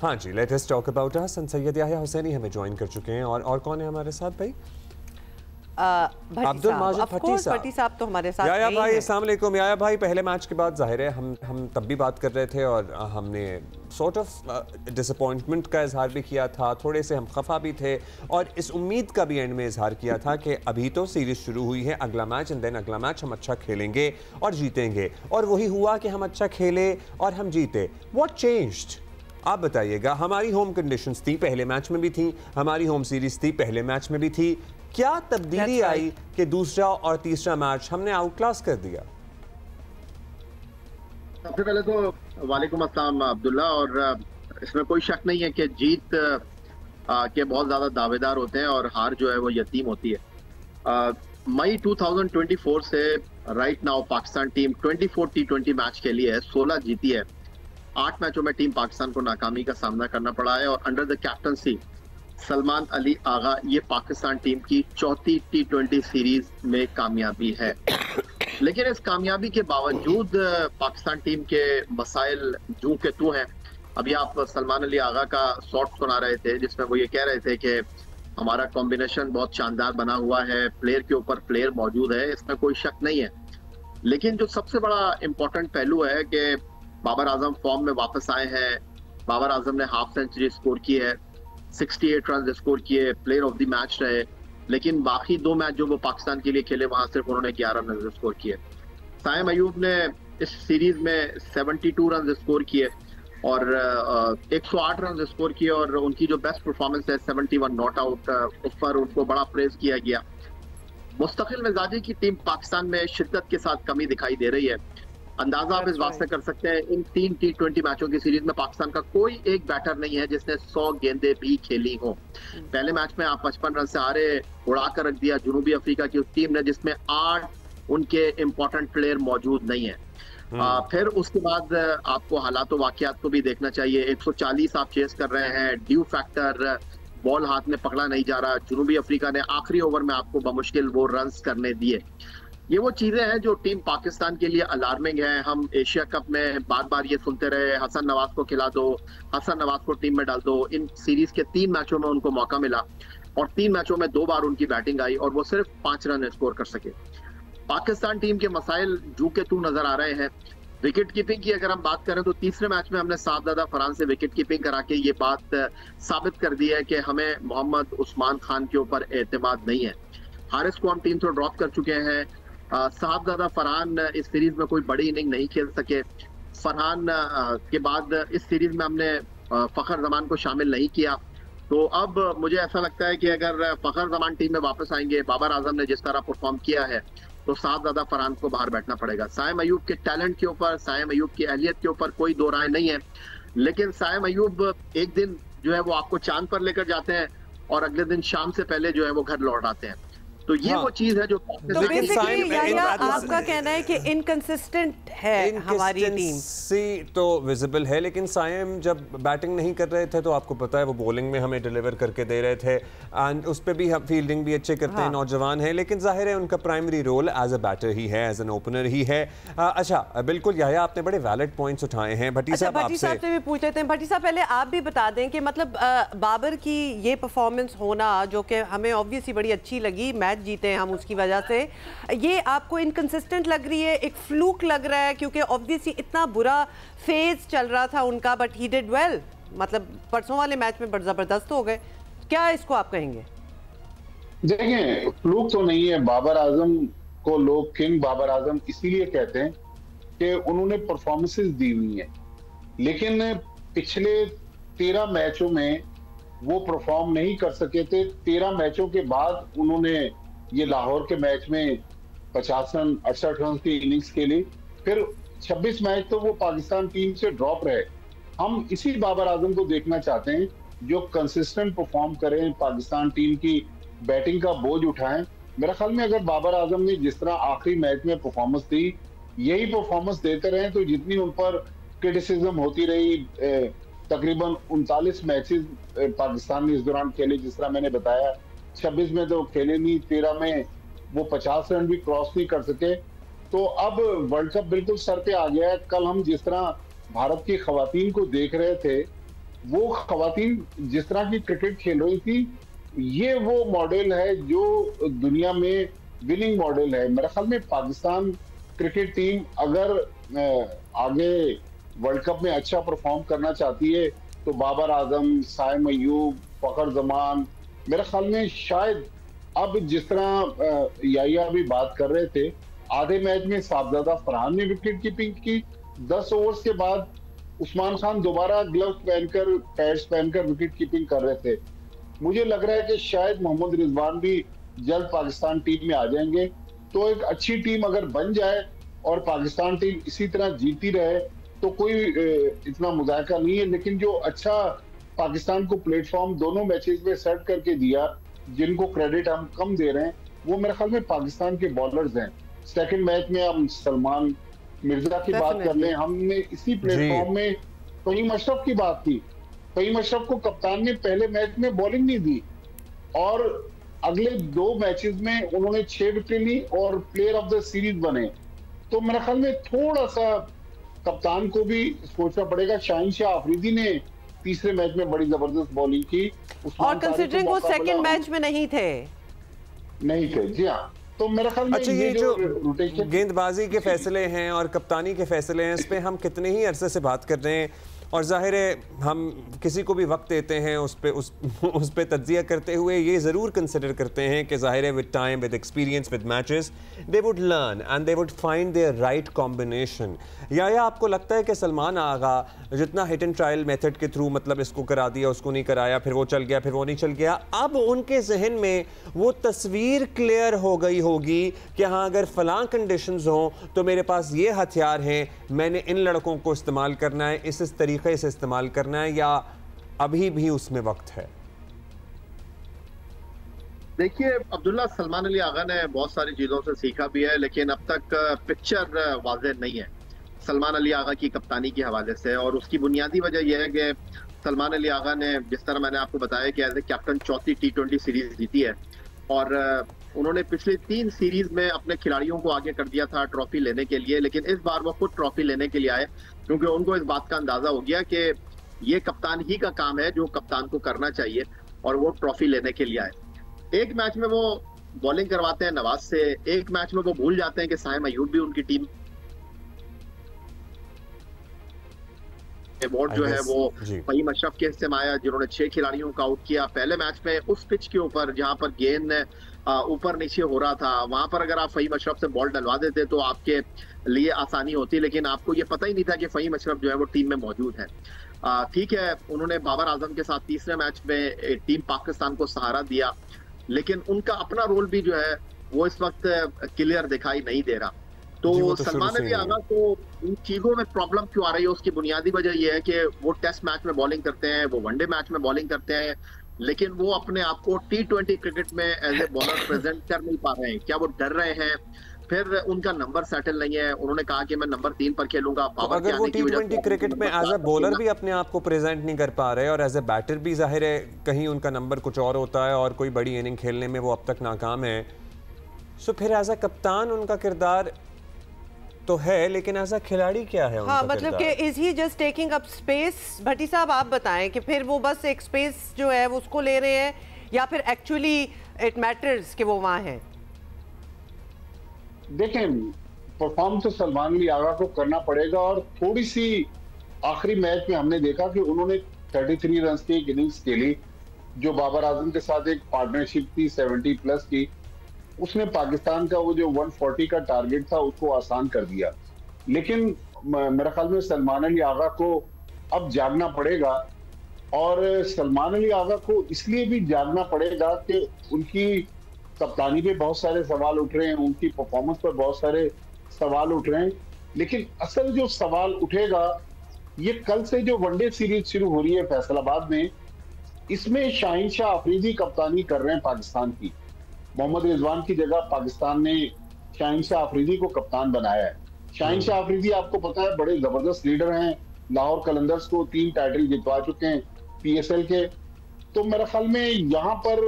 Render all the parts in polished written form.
हाँ जी, latest talk about us. Syed Yahya Hussaini हमें ज्वाइन कर चुके हैं और कौन है हमारे साथ भाई? अब्दुल माजिद भट्टी साहब तो हमारे साथ याह्या भाई। अस्सलाम वालेकुम याह्या भाई। पहले मैच के बाद जाहिर है हम तब भी बात कर रहे थे और हमने सॉर्ट ऑफ डिसअपॉइंटमेंट का इजहार भी किया था, थोड़े से हम खफा भी थे और इस उम्मीद का भी एंड में इजहार किया था कि अभी तो सीरीज शुरू हुई है, अगला मैच एंड देन अगला मैच हम अच्छा खेलेंगे और जीतेंगे। और वही हुआ कि हम अच्छा खेले और हम जीते। What changed? आप बताइएगा। हमारी होम कंडीशंस थी, पहले मैच में भी थी, हमारी होम सीरीज थी, पहले मैच में भी थी। क्या तब्दीली आई कि दूसरा और तीसरा मैच हमने आउट क्लास कर दिया? सबसे पहले तो वालेकुम अस्सलाम अब्दुल्ला। और इसमें कोई शक नहीं है कि जीत के बहुत ज्यादा दावेदार होते हैं और हार जो है वो यतीम होती है। मई 2024 से right now Pakistan team 24 T20 match के लिए 16 जीती है। 8 मैचों में टीम पाकिस्तान को नाकामी का सामना करना पड़ा है और under the captaincy Salman Ali Agha ये पाकिस्तान टीम की चौथी T20 सीरीज में कामयाबी है। लेकिन इस कामयाबी के बावजूद पाकिस्तान टीम के मसाइल जूं के तू हैं। अभी आप सलमान अली आगा का शॉट सुना रहे थे जिसमें वो ये कह रहे थे कि हमारा कॉम्बिनेशन बहुत शानदार बना हुआ है, प्लेयर के ऊपर प्लेयर मौजूद है, इसमें कोई शक नहीं है। लेकिन जो सबसे बड़ा इंपॉर्टेंट पहलू है कि बाबर आजम फॉर्म में वापस आए हैं। बाबर आजम ने हाफ सेंचुरी स्कोर की है, 68 रन स्कोर किए, प्लेयर ऑफ द मैच रहे। लेकिन बाकी 2 मैच जो वो पाकिस्तान के लिए खेले वहां सिर्फ उन्होंने 11 रन स्कोर किए। साइम अयूब ने इस सीरीज में 72 रन स्कोर किए और 108 रन स्कोर किए और उनकी जो बेस्ट परफॉर्मेंस है 71 नॉट आउट, उस पर उनको बड़ा प्रेज किया गया। मुस्तकिल मिजाजी की टीम पाकिस्तान में शिद्दत के साथ कमी दिखाई दे रही है। अंदाजा आप इस बात से कर सकते हैं, इन 3 T20 मैचों की सीरीज में पाकिस्तान का कोई एक बैटर नहीं है जिसने 100 गेंदें भी खेली हो। पहले मैच में आप 55 रन से हारे, उड़ा कर रख दिया जनूबी अफ्रीका की उस टीम ने जिसमें 8 उनके इंपॉर्टेंट प्लेयर मौजूद नहीं है। फिर उसके बाद आपको हालात वाकयात को भी देखना चाहिए। 140 आप चेस कर रहे हैं, ड्यू फैक्टर, बॉल हाथ में पकड़ा नहीं जा रहा। जनूबी अफ्रीका ने आखिरी ओवर में आपको बमुश्किल वो रन्स करने दिए। ये वो चीजें हैं जो टीम पाकिस्तान के लिए अलार्मिंग है। हम एशिया कप में बार बार ये सुनते रहे, हसन नवाज को खिला दो, हसन नवाज को टीम में डाल दो। इन सीरीज के 3 मैचों में उनको मौका मिला और 3 मैचों में 2 बार उनकी बैटिंग आई और वो सिर्फ 5 रन स्कोर कर सके। पाकिस्तान टीम के मसाइल जू के तू नजर आ रहे हैं। विकेट कीपिंग की अगर हम बात करें तो तीसरे मैच में हमने साहबजादा फरहान से विकेट कीपिंग करा के ये बात साबित कर दी है कि हमें मोहम्मद उस्मान खान के ऊपर एतमाद नहीं है। हारिस को हम टीम से ड्रॉप कर चुके हैं। साहबजादा फरहान इस सीरीज में कोई बड़ी इनिंग नहीं खेल सके। फरहान के बाद इस सीरीज में हमने फखर जमान को शामिल नहीं किया। तो अब मुझे ऐसा लगता है कि अगर फखर जमान टीम में वापस आएंगे, बाबर आजम ने जिस तरह परफॉर्म किया है, तो साहबजादा फरहान को बाहर बैठना पड़ेगा। साइम अयूब के टैलेंट के ऊपर, साइम अयूब की अहलियत के ऊपर कोई दो राय नहीं है। लेकिन साइम अयूब एक दिन जो है वो आपको चांद पर लेकर जाते हैं और अगले दिन शाम से पहले जो है वो घर लौट आते हैं। तो ये वो चीज है जो तो बेसिकली याह्या आपका कहना है कि इनकंसिस्टेंट है हमारी टीम। तो विजिबल है, लेकिन साइम जब बैटिंग नहीं कर रहे थे तो आपको पता है वो बॉलिंग में हमें डिलीवर करके दे रहे थे एंड उस पर भी हम फील्डिंग भी अच्छे करते हैं, नौजवान है। लेकिन जाहिर है उनका primary role as a batter ही है, एज एन ओपनर ही है। अच्छा बिल्कुल याह्या, आपने बड़े वैलिड पॉइंट्स उठाए हैं। भट्टी साहब से भी पूछ लेते हैं। भट्टी साहब पहले आप भी बता दें कि मतलब बाबर की ये परफॉर्मेंस होना जो कि हमें ऑब्वियसली बड़ी अच्छी लगी, मैच जीते हैं हम उसकी वजह से, ये आपको इनकंसिस्टेंट लग रही है, एक फ्लूक लग रहा है? क्योंकि ऑब्वियसली इतना बुरा फेज चल रहा था उनका, बट ही डिड वेल। मतलब परसों वाले मैच में बड़ा जबरदस्त हो गए। क्या इसको आप कहेंगे? देखें, फ्लूक तो नहीं है। बाबर आजम को लोग किंग बाबर आजम इसीलिए कहते हैं कि उन्होंने परफॉर्मेंसेस दी हुई हैं, लेकिन पिछले 13 मैचों में वो परफॉर्म नहीं कर सके थे। 13 मैचों के बाद उन्होंने ये लाहौर के मैच में 50 रन 68 रन की इनिंग्स खेली। फिर 26 मैच तो वो पाकिस्तान टीम से ड्रॉप रहे। हम इसी बाबर आजम को देखना चाहते हैं जो कंसिस्टेंट परफॉर्म करें, पाकिस्तान टीम की बैटिंग का बोझ उठाएं। मेरा ख्याल में अगर बाबर आजम ने जिस तरह आखिरी मैच में परफॉर्मेंस दी, यही परफॉर्मेंस देते रहे तो जितनी उन पर क्रिटिसिज्म होती रही, तकरीबन 39 मैचेस पाकिस्तान ने इस दौरान खेले, जिस तरह मैंने बताया। 26 में तो खेले नहीं, 13 में वो 50 रन भी क्रॉस नहीं कर सके। तो अब वर्ल्ड कप बिल्कुल सर पे आ गया है। कल हम जिस तरह भारत की खवातीन को देख रहे थे वो खवातीन जिस तरह की क्रिकेट खेल रही थी, ये वो मॉडल है जो दुनिया में विनिंग मॉडल है। मेरे ख्याल में पाकिस्तान क्रिकेट टीम अगर आगे वर्ल्ड कप में अच्छा परफॉर्म करना चाहती है तो बाबर आजम, साइम अयूब, फखर जमान, मेरे ख्याल में शायद अब जिस तरह याया भी बात कर रहे थे, आधे मैच में साहबजादा फरहान ने विकेट कीपिंग की, 10 ओवर्स के बाद उस्मान खान दोबारा ग्लव्स पहनकर, पैड्स पहनकर विकेट कीपिंग कर रहे थे। मुझे लग रहा है कि शायद मोहम्मद रिजवान भी जल्द पाकिस्तान टीम में आ जाएंगे। तो एक अच्छी टीम अगर बन जाए और पाकिस्तान टीम इसी तरह जीती रहे तो कोई इतना मुजायका नहीं है। लेकिन जो अच्छा पाकिस्तान को प्लेटफॉर्म दोनों मैचेस में सेट करके दिया, जिनको क्रेडिट हम कम दे रहे हैं, वो मेरे ख्याल में पाकिस्तान के बॉलर्स हैं। सेकंड मैच में हम सलमान मिर्जा की बात कर लें, हमने इसी प्लेटफॉर्म में फहीम अशरफ की बात की। फहीम अशरफ को कप्तान ने पहले मैच में बॉलिंग नहीं दी और अगले 2 मैचेस में उन्होंने 6 विकेट ली और प्लेयर ऑफ द सीरीज बने। तो मेरे ख्याल में थोड़ा सा कप्तान को भी सोचना पड़ेगा। शाहीन शाह अफरीदी ने तीसरे मैच में बड़ी जबरदस्त बॉलिंग की और कंसीडरिंग वो सेकंड मैच में नहीं थे। जी हाँ, तो मेरे ख्याल में अच्छा, ये जो गेंदबाजी के फैसले हैं और कप्तानी के फैसले हैं, इस पे हम कितने ही अरसे से बात कर रहे हैं और जाहिर है हम किसी को भी वक्त देते हैं उस पे तज्जिया करते हुए ये ज़रूर कंसिडर करते हैं कि जाहिर है with time, with experience, with matches they would learn and they would find their right combination. या आपको लगता है कि सलमान आगा जितना हिट एंड ट्रायल मेथड के थ्रू मतलब इसको करा दिया, उसको नहीं कराया, फिर वो चल गया, फिर वो नहीं चल गया, अब उनके जहन में वो तस्वीर क्लियर हो गई होगी कि हाँ अगर फलां कंडीशंस हों तो मेरे पास ये हथियार हैं, मैंने इन लड़कों को इस्तेमाल करना है, इस तरीके से इस्तेमाल करना है, या अभी भी उसमें वक्त है? देखिए अब्दुल्ला, सलमान अली आगा ने बहुत सारी चीजों से सीखा भी है, लेकिन अब तक पिक्चर वाज़ेह नहीं है सलमान अली आगा की कप्तानी के हवाले से। और उसकी बुनियादी वजह यह है कि सलमान अली आगा ने, जिस तरह मैंने आपको बताया कि एज ए कैप्टन 4थी T20 सीरीज जीती है और उन्होंने पिछली 3 सीरीज में अपने खिलाड़ियों को आगे कर दिया था ट्रॉफी लेने के लिए, लेकिन इस बार वो खुद ट्रॉफी लेने के लिए आए क्योंकि उनको इस बात का अंदाजा हो गया कि ये कप्तान ही का काम है जो कप्तान को करना चाहिए, और वो ट्रॉफी लेने के लिए आए। एक मैच में वो बॉलिंग करवाते हैं नवाज से, एक मैच में वो भूल जाते हैं कि साइम अयूब भी उनकी टीम अवार्ड जो है वो फहीम अशरफ के हिस्से में आया, जिन्होंने 6 खिलाड़ियों को आउट किया। पहले मैच में उस पिच के ऊपर जहां पर गेंद ऊपर नीचे हो रहा था, वहां पर अगर आप फहीम अशरफ से बॉल डलवा देते तो आपके लिए आसानी होती, लेकिन आपको ये पता ही नहीं था कि फहीम अशरफ जो है वो टीम में मौजूद है। ठीक है, उन्होंने बाबर आजम के साथ तीसरे मैच में टीम पाकिस्तान को सहारा दिया, लेकिन उनका अपना रोल भी जो है वो इस वक्त क्लियर दिखाई नहीं दे रहा। तो सलमान अली आगा को इन चीजों में प्रॉब्लम क्यों आ रही है, उसकी बुनियादी वजह यह है कि वो टेस्ट मैच में बॉलिंग करते हैं, वो वनडे मैच में बॉलिंग करते हैं, लेकिन वो अपने आप को T20 क्रिकेट में एज ए बॉलर प्रेजेंट कर नहीं पा रहे हैं। क्या वो डर रहे हैं? फिर उनका नंबर सेटल नहीं है। उन्होंने कहा कि मैं नंबर 3 पर खेलूंगा। तो अगर वो T20 क्रिकेट में एज ए बॉलर भी अपने आप को प्रेजेंट नहीं कर पा रहे और एज ए बैटर भी जाहिर है कहीं उनका नंबर कुछ और होता है और कोई बड़ी इनिंग खेलने में वो अब तक नाकाम है, सो फिर एज ए कप्तान उनका किरदार तो है, लेकिन ऐसा खिलाड़ी क्या है? हाँ, मतलब कि is he just taking up space? Bhatti साहब आप बताएं कि फिर वो बस एक स्पेस जो है वो उसको ले रहे हैं या फिर एक्चुअली इट मैटर्स कि वो वहां है? देखें, परफॉर्म तो सलमान अली आगा को करना पड़ेगा और थोड़ी सी आखिरी मैच में हमने देखा कि उन्होंने 33 रन की एक इनिंग्स खेली जो बाबर आजम के साथ एक पार्टनरशिप थी 70 प्लस की, उसने पाकिस्तान का वो जो 140 का टारगेट था उसको आसान कर दिया। लेकिन मेरे ख्याल में सलमान अली आगा को अब जागना पड़ेगा और सलमान अली आगा को इसलिए भी जागना पड़ेगा कि उनकी कप्तानी पे बहुत सारे सवाल उठ रहे हैं, उनकी परफॉर्मेंस पर बहुत सारे सवाल उठ रहे हैं, लेकिन असल जो सवाल उठेगा ये कल से जो वनडे सीरीज शुरू हो रही है फैसलाबाद में, इसमें शाहीन शाह अफरीदी कप्तानी कर रहे हैं पाकिस्तान की। मोहम्मद रिजवान की जगह पाकिस्तान ने शाहीन शाह अफरीदी को कप्तान बनाया है। शाहीन शाह अफरीदी आपको पता है बड़े जबरदस्त लीडर हैं, लाहौर कलंदर्स को 3 टाइटल जितवा चुके हैं PSL के। तो मेरे ख्याल में यहाँ पर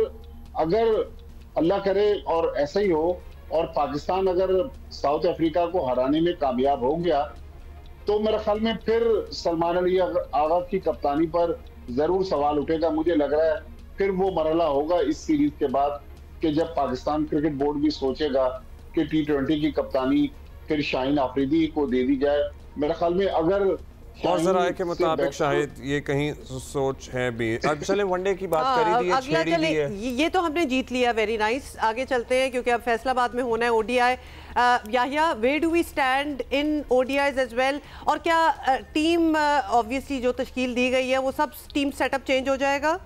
अगर अल्लाह करे और ऐसा ही हो और पाकिस्तान अगर साउथ अफ्रीका को हराने में कामयाब हो गया तो मेरे ख्याल में फिर सलमान अली आगा की कप्तानी पर जरूर सवाल उठेगा। मुझे लग रहा है फिर वो मरहला होगा इस सीरीज के बाद कि जब पाकिस्तान क्रिकेट बोर्ड भी सोचेगा कि T20 की कप्तानी फिर शाहीन आफरीदी को दे दी जाए। मेरे ख्याल में अगर और ज़राए के मुताबिक शायद ये कहीं सोच है भी। अब चले वनडे की बात करी दी है, छेड़ी दी है। ये तो हमने जीत लिया, वेरी नाइस। आगे चलते हैं क्योंकि अब फैसलाबाद में होना है ODI. Yahya, where do we stand in ODIs as well? और क्या टीम ऑब्वियसली जो तश्कील दी गई है वो सब टीम सेटअप चेंज हो जाएगा?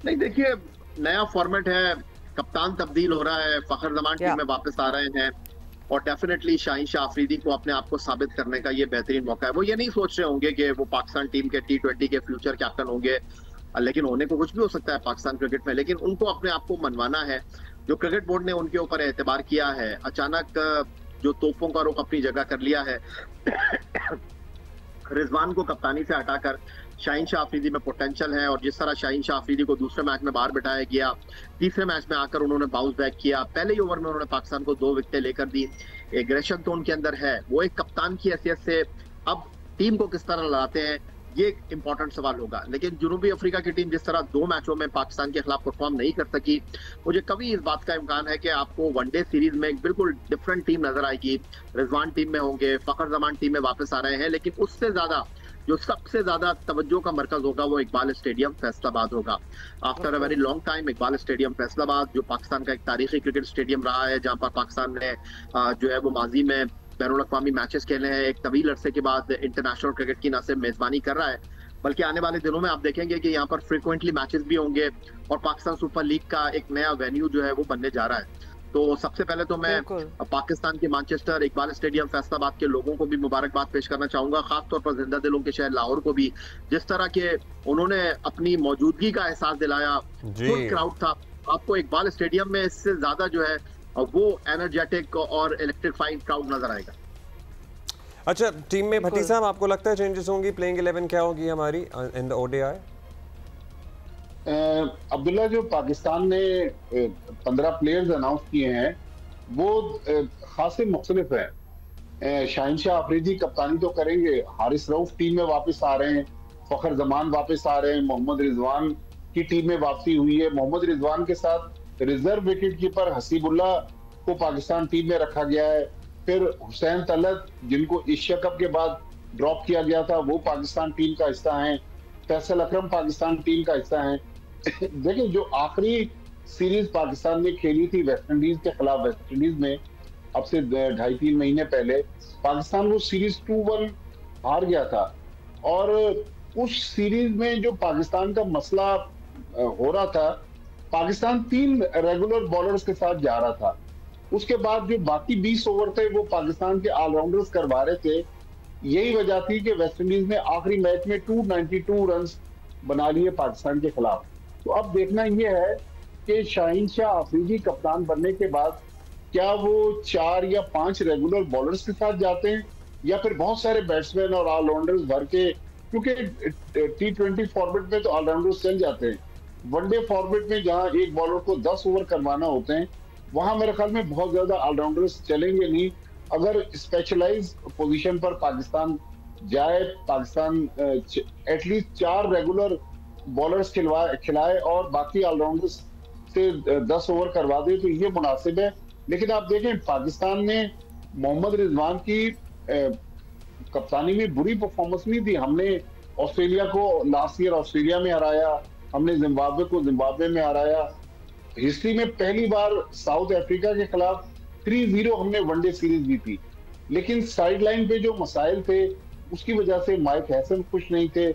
नहीं, देखिए नया फॉर्मेट है, कप्तान तब्दील हो रहा है, फखर जमान टीम में वापस आ रहे हैं और डेफिनेटली शाहीन शाह अफरीदी को अपने आप को साबित करने का ये बेहतरीन मौका है। वो ये नहीं सोच रहे होंगे कि वो पाकिस्तान टीम के T20 के फ्यूचर कैप्टन होंगे, लेकिन होने को कुछ भी हो सकता है पाकिस्तान क्रिकेट में, लेकिन उनको अपने आप को मनवाना है। जो क्रिकेट बोर्ड ने उनके ऊपर एतबार किया है, अचानक जो तोपों का रुख अपनी जगह कर लिया है, रिजवान को कप्तानी से हटाकर शाहीन शाह अफरीदी में पोटेंशियल है और जिस तरह शाहीन शाह अफरीदी को दूसरे मैच में बाहर बिठाया गया, तीसरे मैच में आकर उन्होंने बाउंस बैक किया, पहले ही ओवर में उन्होंने पाकिस्तान को 2 विकेटें लेकर दी। एग्रेशन तो उनके अंदर है, वो एक कप्तान की हैसियत से अब टीम को किस तरह लड़ाते हैं ये एक इंपॉर्टेंट सवाल होगा। लेकिन जनूबी अफ्रीका की टीम जिस तरह 2 मैचों में पाकिस्तान के खिलाफ परफॉर्म नहीं कर सकी, मुझे कभी इस बात का इम्कान है कि आपको वनडे सीरीज में एक बिल्कुल डिफरेंट टीम नजर आएगी। रिजवान टीम में होंगे, फखर जमान टीम में वापस आ रहे हैं, लेकिन उससे ज्यादा जो सबसे ज्यादा तवज्जो का मरकज होगा वो इकबाल स्टेडियम फैसलाबाद होगा। After a very long time Iqbal stadium Faisalabad, जो पाकिस्तान का एक तारीखी क्रिकेट स्टेडियम रहा है, जहां पर पाकिस्तान ने जो है वो माजी में बैनुल अक़वामी मैचेस खेले हैं, एक तवील अरसे के बाद इंटरनेशनल क्रिकेट की न सिर्फ मेजबानी कर रहा है बल्कि आने वाले दिनों में आप देखेंगे कि यहाँ पर फ्रिक्वेंटली मैचेस भी होंगे और पाकिस्तान सुपर लीग का एक नया वेन्यू जो है वो बनने जा रहा है। तो सबसे पहले तो मैं पाकिस्तान के मैनचेस्टर इकबाल स्टेडियम फैसलाबाद के लोगों को भी मुबारकबाद पेश करना चाहूंगा, खासतौर पर जिंदा दिलों के शहर लाहौर को भी, जिस तरह के उन्होंने अपनी मौजूदगी का एहसास दिलाया। फुल क्राउड था। आपको इकबाल स्टेडियम में इससे ज्यादा जो है वो एनर्जेटिक और इलेक्ट्रीफाइड क्राउड नजर आएगा। अच्छा, टीम में भट्टी साहब आपको लगता है चेंजेस होंगी? प्लेइंग 11 क्या होगी हमारी इन द ओडीआई? अब्दुल्ला, जो पाकिस्तान ने 15 प्लेयर्स अनाउंस किए हैं वो खासे मुख्तलिफ है। शाहीन शाह अफरीदी कप्तानी तो करेंगे, हारिस रऊफ टीम में वापस आ रहे हैं, फखर जमान वापस आ रहे हैं, मोहम्मद रिजवान की टीम में वापसी हुई है। मोहम्मद रिजवान के साथ रिजर्व विकेट कीपर हसीबुल्लाह को पाकिस्तान टीम में रखा गया है। फिर हुसैन तलत, जिनको एशिया कप के बाद ड्रॉप किया गया था, वो पाकिस्तान टीम का हिस्सा हैं। फैसल अकरम पाकिस्तान टीम का हिस्सा हैं। देखिए, जो आखिरी सीरीज पाकिस्तान ने खेली थी वेस्ट इंडीज के खिलाफ, वेस्ट इंडीज में अब से 2.5-3 महीने पहले पाकिस्तान वो सीरीज 2-1 हार गया था और उस सीरीज में जो पाकिस्तान का मसला हो रहा था, पाकिस्तान 3 रेगुलर बॉलर्स के साथ जा रहा था। उसके बाद जो बाकी 20 ओवर थे वो पाकिस्तान के ऑलराउंडर्स करवा रहे थे। यही वजह थी कि वेस्ट इंडीज ने आखिरी मैच में 292 रन बना लिए पाकिस्तान के खिलाफ। तो अब देखना यह है कि शाहीन शाह अफरीदी कप्तान बनने के बाद क्या वो 4 या 5 रेगुलर बॉलर्स के साथ जाते हैं या फिर बहुत सारे बैट्समैन और ऑलराउंडर्स भर के, क्योंकि T20 फॉर्मेट में तो ऑलराउंडर्स चल जाते हैं, वनडे फॉर्मेट में जहां एक बॉलर को 10 ओवर करवाना होते हैं वहां मेरे ख्याल में बहुत ज्यादा ऑलराउंडर्स चलेंगे नहीं। अगर स्पेशलाइज पोजीशन पर पाकिस्तान जाए, पाकिस्तान एटलीस्ट 4 रेगुलर बॉलर्स खिलाए और बाकी ऑलराउंडर्स से 10 ओवर करवा दे तो ये मुनासिब है। लेकिन आप देखें, पाकिस्तान ने मोहम्मद रिजवान की कप्तानी में बुरी परफॉर्मेंस नहीं दी। हमने ऑस्ट्रेलिया को लास्ट ईयर ऑस्ट्रेलिया में हराया, हमने जिम्बाब्वे को जिम्बाब्वे में हराया। हिस्ट्री में पहली बार साउथ अफ्रीका के खिलाफ 3-0 हमने वनडे सीरीज दी थी। लेकिन साइडलाइन पे जो मसाइल थे उसकी वजह से माइक हैसन खुश नहीं थे।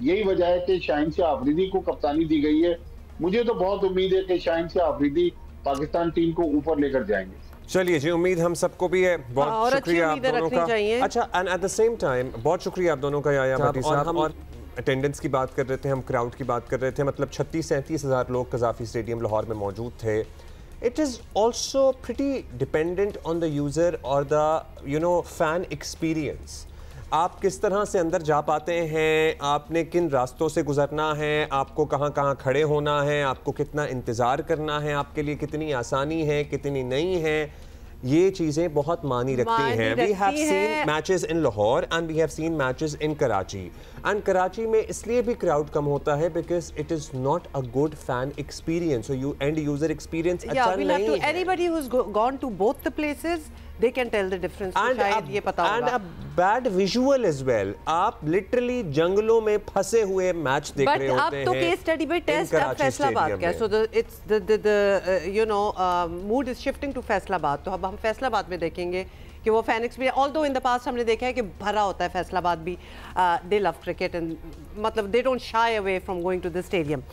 यही वजह है कि शाहीन शाह अफरीदी को कप्तानी दी गई है। मुझे तो बहुत उम्मीद है कि शाहीन शाह अफरीदी पाकिस्तान टीम को ऊपर लेकर जाएंगे। चलिए जी, उम्मीद हम सबको भी है। बहुत शुक्रिया आप दोनों का। अच्छा, and at the same time बहुत शुक्रिया आप दोनों का याया भट्टी साहब। और अटेंडेंस की बात कर रहे थे हम, क्राउड की बात कर रहे थे, मतलब 36-37 हज़ार लोग कज़ाफ़ी स्टेडियम लाहौर में मौजूद थे। It is also pretty dependent on the user और द फ़ैन एक्सपीरियंस। आप किस तरह से अंदर जा पाते हैं, आपने किन रास्तों से गुजरना है, आपको कहाँ कहाँ खड़े होना है, आपको कितना इंतज़ार करना है, आपके लिए कितनी आसानी है कितनी नहीं है। ये चीज़ें बहुत मानी रखती हैं। We have seen matches in Lahore and we have seen matches in Karachi, and Karachi में इसलिए भी क्राउड कम होता है because it is not a good fan experience, so end user experience अच्छा नहीं है। Anybody who has gone to both the places they can tell the difference, शायद ये पता होगा। And a bad visual as well, आप literally जंगलों में फंसे हुए मैच देख रहे होते हैं। अब तो केस स्टडी में टेस्ट अब फैसलाबाद का, so it's the you know mood is shifting to Faisalabad, तो अब हम फैसलाबाद में देखेंगे कि वो fan experience, although in the past हमने देखा है कि भरा होता है फैसलाबाद भी, दे लव क्रिकेट एंड मतलब they don't shy away from going to the stadium.